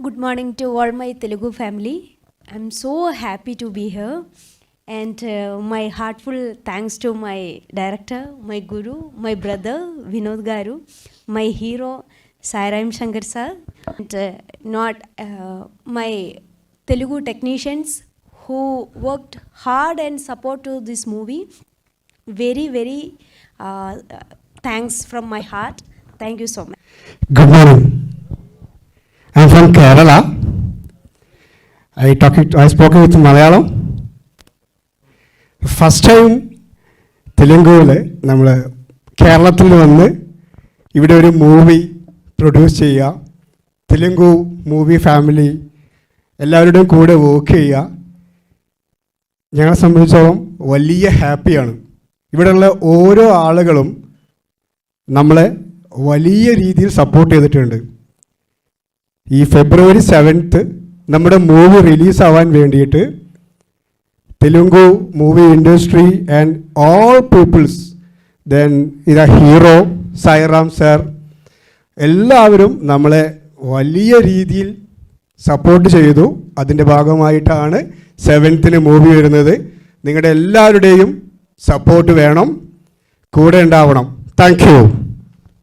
Good morning to all my Telugu family. I'm so happy to be here, and my heartful thanks to my director, my guru, my brother Vinod Garu, my hero Sairam Shankar sir, and not my Telugu technicians who worked hard and support to this movie. Very thanks from my heart. Thank you so much. Good morning. I'm from Kerala. I spoke with Malayalam. First time തെലുങ്കുവിൽ നമ്മൾ കേരളത്തിൽ വന്ന് ഇവിടെ ഒരു movie produce ചെയ്യുക, Telugu movie family എല്ലാവരുടെയും കൂടെ work ചെയ്യുക, ഞങ്ങളെ സംബന്ധിച്ചോളം വലിയ ഹാപ്പിയാണ്. ഇവിടെയുള്ള ഓരോ ആളുകളും നമ്മളെ വലിയ രീതിയിൽ സപ്പോർട്ട് ചെയ്തിട്ടുണ്ട്. ഈ ഫെബ്രുവരി 7 നമ്മുടെ മൂവി റിലീസാവാൻ വേണ്ടിയിട്ട് Telugu movie industry and all peoples, then ഇതാ ഹീറോ സായിറാം സർ, എല്ലാവരും നമ്മളെ വലിയ രീതിയിൽ സപ്പോർട്ട് ചെയ്തു. അതിൻ്റെ ഭാഗമായിട്ടാണ് 7 മൂവി വരുന്നത്. നിങ്ങളുടെ എല്ലാവരുടെയും സപ്പോർട്ട് വേണം, കൂടെ ഉണ്ടാവണം. Thank you.